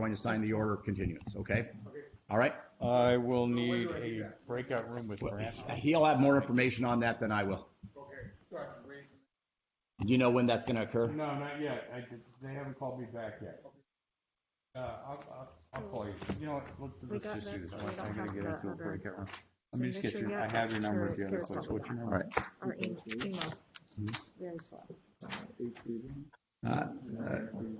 going to sign the order of continuance, okay? All right? I will need a breakout room with Grant. He'll have more information on that than I will. Okay. Do you know when that's going to occur? No, not yet. They haven't called me back yet. I'll call you. You know what? Let's just do this. I'm going to get into a breakout room. Let me just get your, I have your number at the other place. What's your number? Right. Our email, very slow.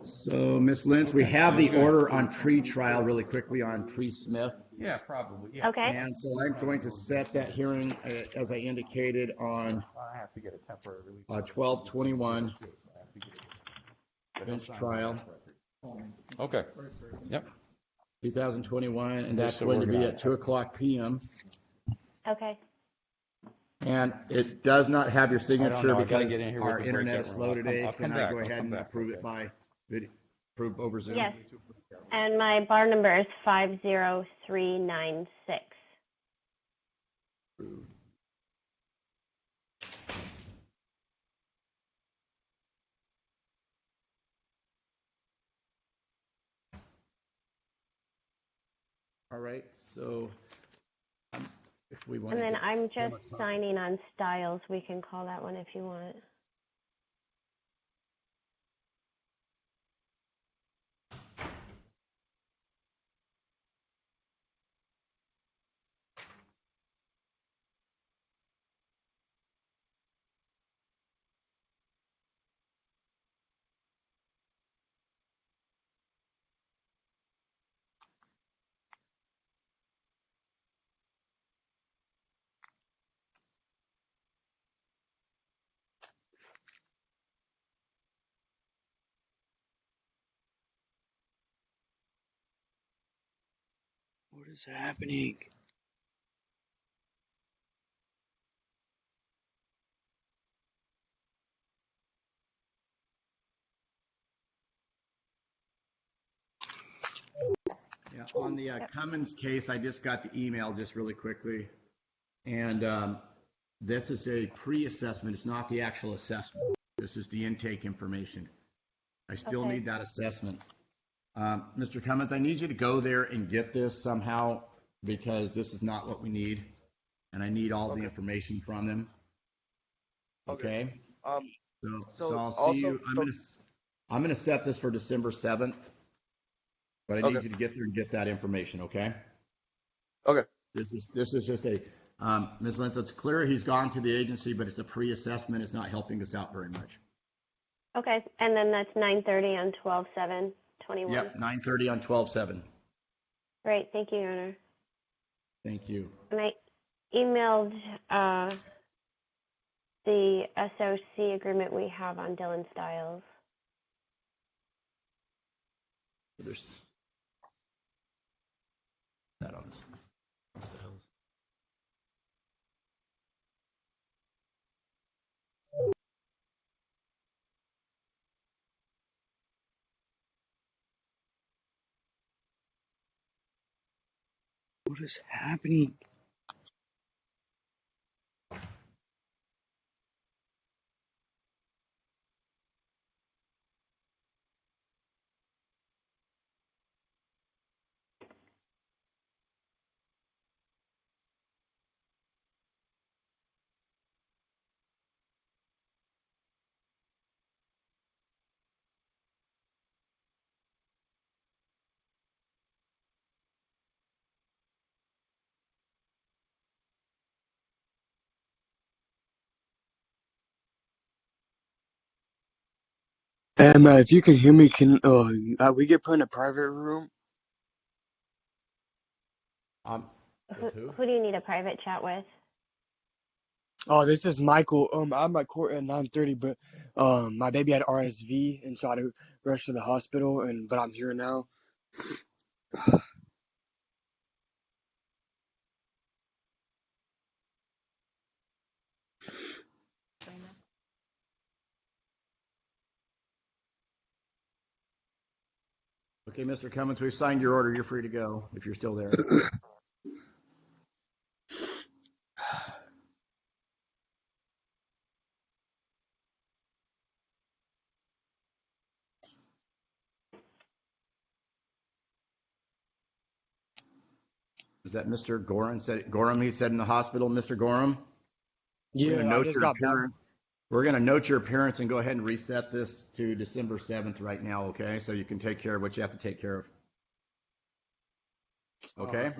So, Ms. Lynch, we have the order on pre-trial really quickly on pre-Smith. Yeah, probably. Yeah. Okay. And so I'm going to set that hearing, as I indicated, on I have to get a temporary release. 12/21, bench trial, Okay. Yep. 2021, and that's So going to we're be gonna- at 2:00 p.m. Okay. And it does not have your signature I gotta because get in here our with the internet breakout is room. slow I'll come- today. I'll come Can I back. go I'll ahead come and back. approve it Okay. by video, approve over Zoom? Yes. And my bar number is 50396. All right, so if we want And to then get I'm just signing on Styles. We can call that one if you want. What is happening? Yeah, on the Cummins case, I just got the email just really quickly. And this is a pre-assessment. It's not the actual assessment. This is the intake information. I still Okay. need that assessment. Mr. Cummins, I need you to go there and get this somehow because this is not what we need. And I need all the information from them. Okay? So I'll see you. I'm gonna set this for December 7th. But I need you to get there and get that information, okay? Okay. This is just a, Ms. Lentz, it's clear he's gone to the agency, but it's a pre-assessment. It's not helping us out very much. Okay. And then that's 9:30 on 12/7/21. Yep, 9:30 on 12/7. Great. Thank you, Your Honor. Thank you. And I emailed the SOC agreement we have on Dylan Styles. There's that on this. What is happening? If you can hear me, can we get put in a private room? Who do you need a private chat with? Oh, this is Michael. I have my court at 9:30, but my baby had RSV, and so I had to rush to the hospital. But I'm here now. Okay, Mr. Cummins, we've signed your order. You're free to go if you're still there. Is that Mr. Gorham? Gorham, he said in the hospital, Mr. Gorham? We're gonna Yeah, I note just your got back. appearance. We're going to note your appearance and go ahead and reset this to December 7th right now, okay? So you can take care of what you have to take care of. Okay?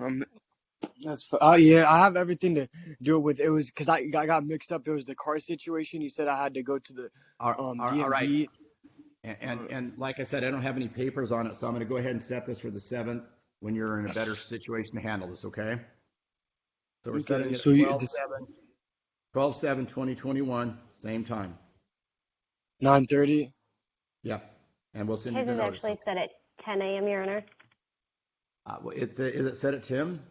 That's yeah. I have everything to do with. It was because I got mixed up. It was the car situation. You said I had to go to the All DMV. right. And like I said, I don't have any papers on it, so I'm going to go ahead and set this for the 7th when you're in a better situation to handle this, okay? So we're setting it at 12/7/2021, same time. 9:30. Yeah. And we'll send you His the is notice. actually set at 10 a.m., Your Honor. Is it set at 10?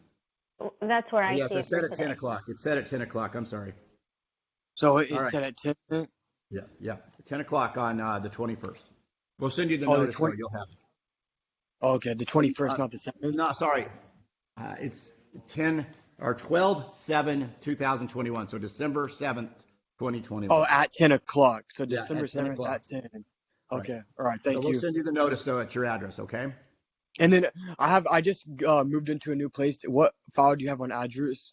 That's where I Yes, see it it's set for at today. 10 o'clock. It's set at 10 o'clock. I'm sorry. So it's All right. set at 10. Yeah. 10 o'clock on the 21st. We'll send you the Oh, the notice, though. You'll have it. Okay, the 21st, not the 7th. No, sorry. It's 12/7/2021. So December 7th, 2021. Oh, at 10 o'clock. So Yeah, December at 10 7th o'clock. at 10. Right. Okay. All right. So Thank we'll you. send you the notice, though, at your address, okay? And then I just moved into a new place. What file do you have on address?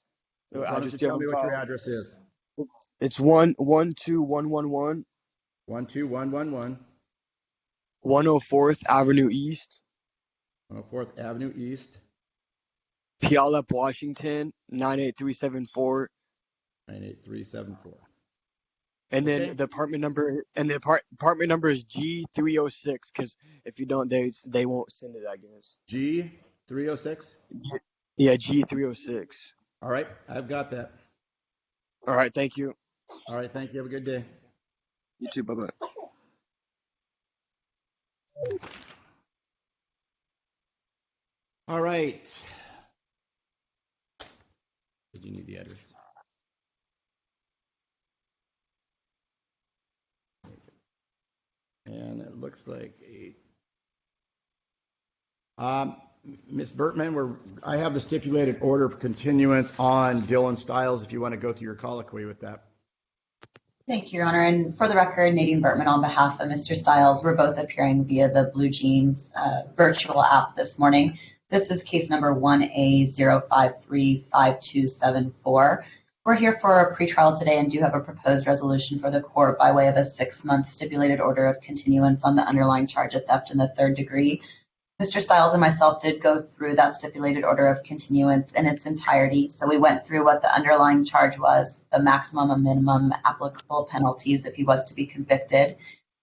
Why don't Address you do you tell have me on what your file? address is? It's 12111 12111 104th Avenue East, 4th Avenue East, Puyallup, Washington 98374. 98374. And then Okay. the apartment number apartment number is G306. Because if you don't, they won't send it, I guess. G306? Yeah, G306. All right, I've got that. All right. Thank you. All right, thank you. Have a good day. You too. Bye bye. All right. Did you need the address? And it looks like Ms. Bertman, I have the stipulated order of continuance on Dylan Stiles, if you want to go through your colloquy with that. Thank you, Your Honor. And for the record, Nadine Bertman on behalf of Mr. Stiles. We're both appearing via the Blue Jeans virtual app this morning. This is case number 1A0535274. We're here for a pretrial today and do have a proposed resolution for the court by way of a 6-month stipulated order of continuance on the underlying charge of theft in the 3rd degree. Mr. Stiles and myself did go through that stipulated order of continuance in its entirety. So we went through what the underlying charge was, the maximum and minimum applicable penalties if he was to be convicted.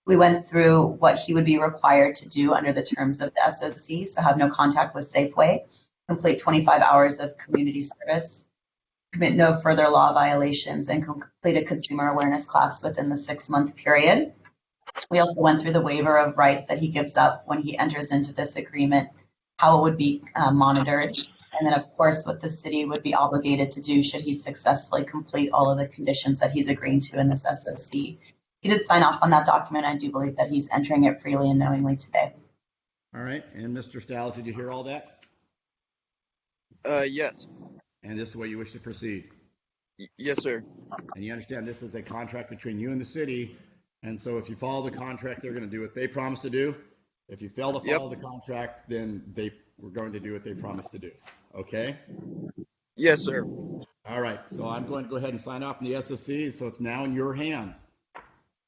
We went through what he would be required to do under the terms of the SOC, so have no contact with Safeway, complete 25 hours of community service, commit no further law violations, and complete a consumer awareness class within the 6-month period. We also went through the waiver of rights that he gives up when he enters into this agreement, how it would be monitored, and then, of course, what the city would be obligated to do should he successfully complete all of the conditions that he's agreeing to in this SOC. He did sign off on that document. I do believe that he's entering it freely and knowingly today. All right, and Mr. Stiles, did you hear all that? Yes. And this is the way you wish to proceed? Yes, sir. And you understand this is a contract between you and the city, and so if you follow the contract, they're going to do what they promised to do. If you fail to follow the contract, then they were going to do what they promised to do. Okay? Yes, sir. All right, so I'm going to go ahead and sign off on the SOC, so it's now in your hands.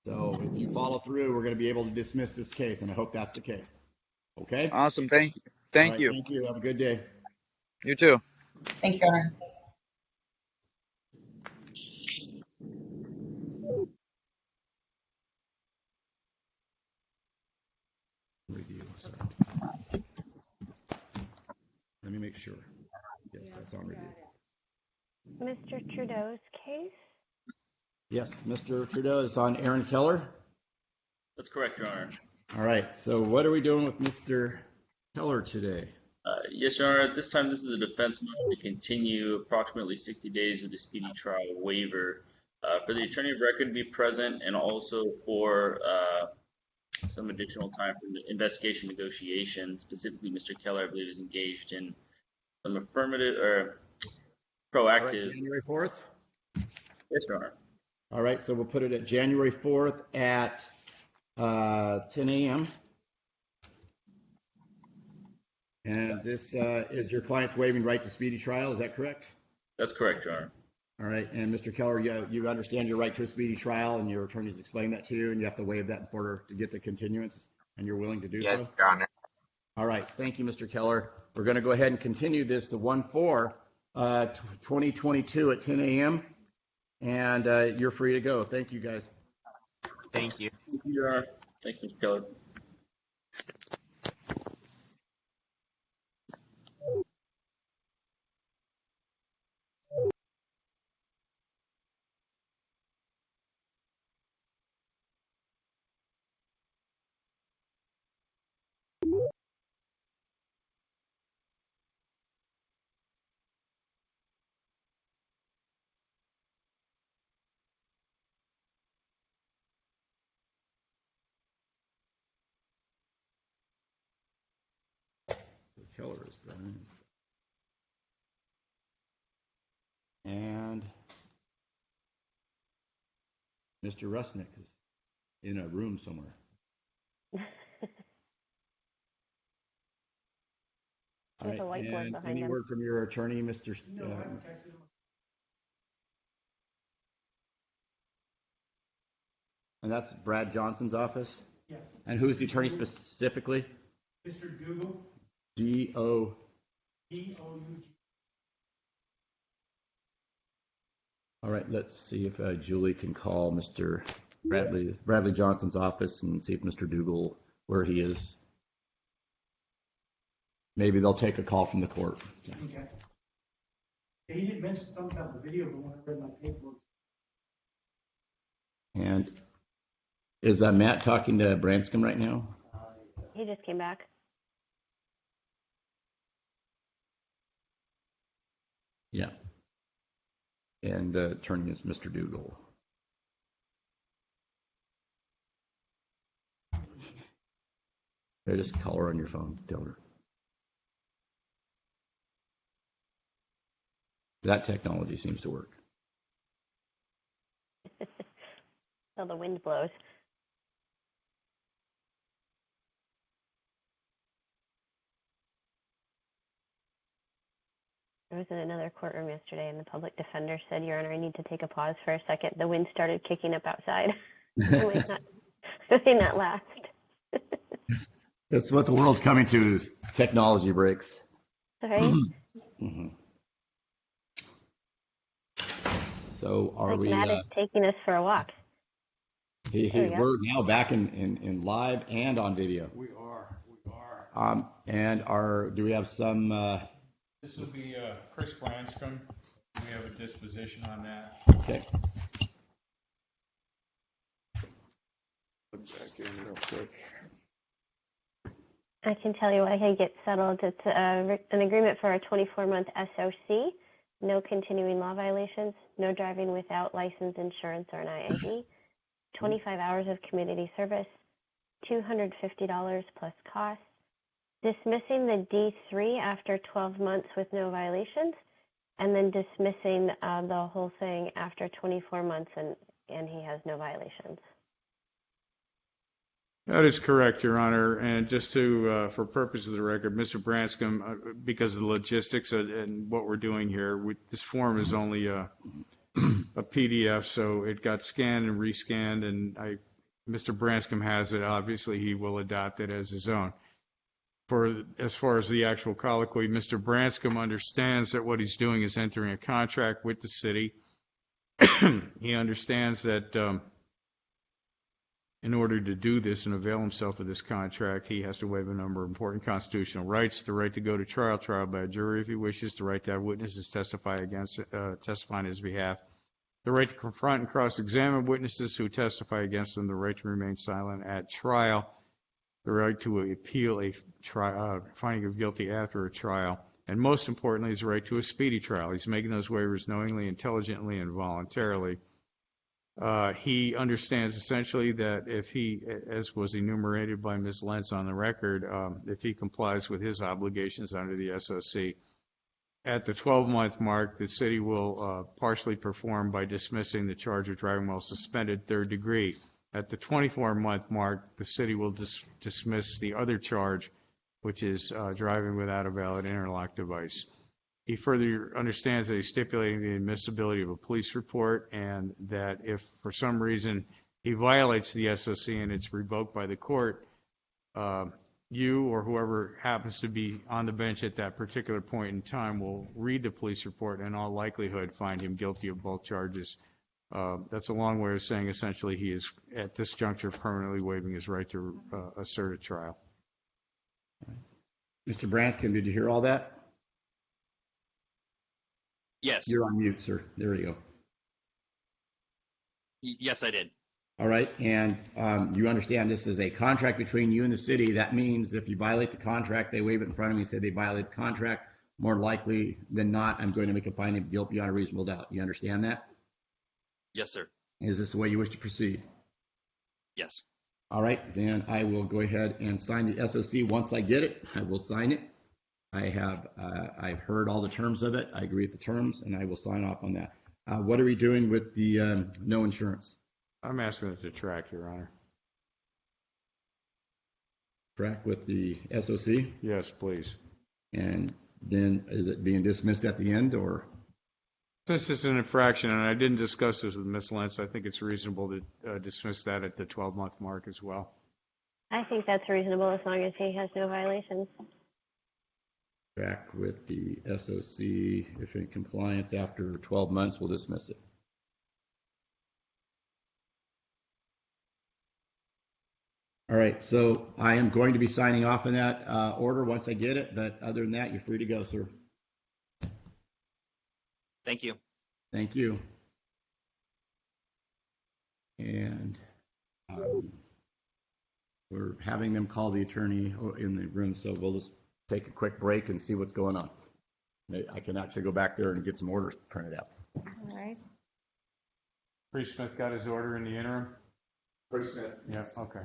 So if you follow through, we're going to be able to dismiss this case, and I hope that's the case. Okay? Awesome. Thank you. All right, Thank you. Have a good day. You too. Thank you, Your Honor. Review, sorry. Let me make sure. Yes, that's on review. Mr. Trudeau's case? Yes, Mr. Trudeau is on Aaron Keller. That's correct, Your Honor. All right, so what are we doing with Mr. Keller today? Yes, Your Honor. At this time, this is a defense motion to continue approximately 60 days with the speedy trial waiver for the attorney of record to be present and also for some additional time for the investigation negotiation. Specifically, Mr. Keller, I believe, is engaged in some affirmative or proactive. All right, January 4th? Yes, Your Honor. All right, so we'll put it at January 4th at 10 a.m. And this is your client's waiving right to speedy trial, is that correct? That's correct, Your Honor. All right, and Mr. Keller, you understand your right to a speedy trial, and your attorneys explained that to you, and you have to waive that in order to get the continuance, and you're willing to do Yes, so? Your Honor. All right, thank you, Mr. Keller. We're going to go ahead and continue this to 1/4/2022 at 10 a.m., and you're free to go. Thank you, guys. Thank you. Thank you, Your Honor. Thank you, Mr. Keller. Keller is done. And Mr. Rusnick is in a room somewhere. All There's a right, whiteboard and behind any him. word from your attorney, Mr. And that's Brad Johnson's office? Yes. And who's the attorney specifically? Mr. Google, G-O. D-O-U-G. All right, let's see if Julie can call Mr. Bradley Johnson's office and see if Mr. Dougal, where he is. Maybe they'll take a call from the court. Okay. He did mention something about the video, but when I read my paperwork. And is Matt talking to Branscombe right now? He just came back. Yeah. And the attorney is Mr. Dougal. Just call her on your phone, tell her. That technology seems to work. So the wind blows. I was in another courtroom yesterday, and the public defender said, Your Honor, I need to take a pause for a second. The wind started kicking up outside. It may not last. That's what the world's coming to, is technology breaks. Right? Mm-hmm. So Matt is taking us for a walk. We're now back in live and on video. We are. And do we have some? This will be Chris Branscombe. We have a disposition on that. Okay. Look back in real quick. I can tell you what I can get settled. It's an agreement for a 24-month SOC, no continuing law violations, no driving without license, insurance, or an IID, 25 hours of community service, $250 plus costs, dismissing the D3 after 12 months with no violations, and then dismissing the whole thing after 24 months and he has no violations. That is correct, Your Honor. And just to, for purposes of the record, Mr. Branscombe, because of the logistics and what we're doing here, this form is only a PDF, so it got scanned and rescanned, and Mr. Branscombe has it. Obviously, he will adopt it as his own. As far as the actual colloquy, Mr. Branscombe understands that what he's doing is entering a contract with the city. He understands that in order to do this and avail himself of this contract, he has to waive a number of important constitutional rights: the right to go to trial by a jury if he wishes, the right to have witnesses testify on his behalf, the right to confront and cross-examine witnesses who testify against him, the right to remain silent at trial, the right to appeal a finding of guilty after a trial, and most importantly, his right to a speedy trial. He's making those waivers knowingly, intelligently, and voluntarily. He understands essentially that if he, as was enumerated by Ms. Lentz on the record, if he complies with his obligations under the SOC, at the 12-month mark, the city will partially perform by dismissing the charge of driving while suspended third degree. At the 24-month mark, the city will dismiss the other charge which is driving without a valid interlock device. He further understands that he's stipulating the admissibility of a police report, and that if for some reason he violates the SOC and it's revoked by the court, you or whoever happens to be on the bench at that particular point in time will read the police report and in all likelihood find him guilty of both charges. That's a long way of saying essentially he is at this juncture permanently waiving his right to assert a trial. Mr. Branscombe, did you hear all that? Yes. You're on mute, sir. There you go. Yes, I did. All right, and you understand this is a contract between you and the city. That means if you violate the contract, they waive it in front of me and say they violate the contract. More likely than not, I'm going to make a finding of guilt beyond a reasonable doubt. You understand that? Yes, sir. Is this the way you wish to proceed? Yes. All right, then I will go ahead and sign the SOC. Once I get it, I will sign it. I've heard all the terms of it. I agree with the terms, and I will sign off on that. What are we doing with the no insurance? I'm asking it to track, Your Honor. Track with the SOC? Yes, please. And then is it being dismissed at the end, or? Since it's an infraction, and I didn't discuss this with Ms. Lentz, I think it's reasonable to dismiss that at the 12-month mark as well. I think that's reasonable as long as he has no violations. Track with the SOC. If in compliance after 12 months, we'll dismiss it. All right, so I am going to be signing off on that order once I get it, but other than that, you're free to go, sir. Thank you. Thank you. And we're having them call the attorney in the room, so we'll just take a quick break and see what's going on. I can actually go back there and get some orders printed out. All right. Priest Smith got his order in the interim? Priest Smith. Yeah, okay.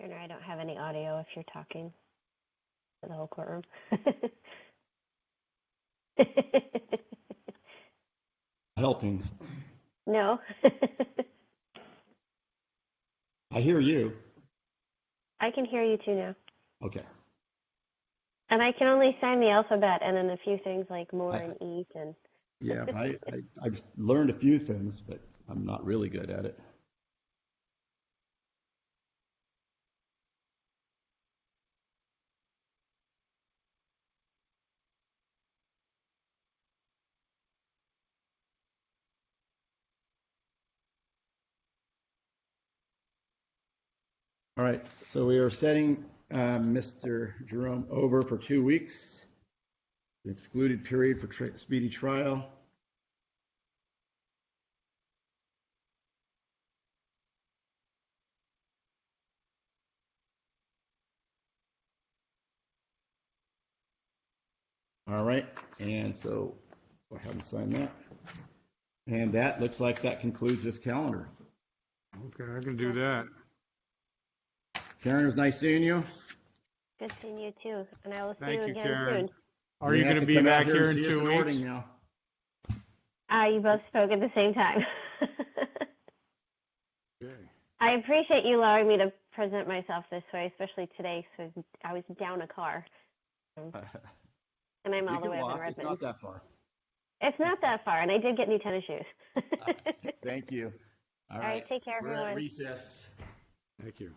Turner, I don't have any audio if you're talking for the whole courtroom. Helping. No. I hear you. I can hear you too now. Okay. And I can only sign the alphabet and then a few things like more and eat and. Yeah, I've learned a few things, but I'm not really good at it. All right, so we are setting Mr. Jerome over for 2 weeks. The excluded period for speedy trial. All right, and so go ahead and sign that. And that looks like that concludes this calendar. Okay, I can do that. Karen, it was nice seeing you. Good seeing you too. And I will see Thank you you, again Karen. soon. Are you going to be back here in 2 weeks? Now. You both spoke at the same time. Okay. I appreciate you allowing me to present myself this way, especially today, because I was down a car. And I'm all the way up in Redmond. It's not that far. It's not that far, and I did get new tennis shoes. Thank you. All right, take care, We're everyone. at recess. Thank you.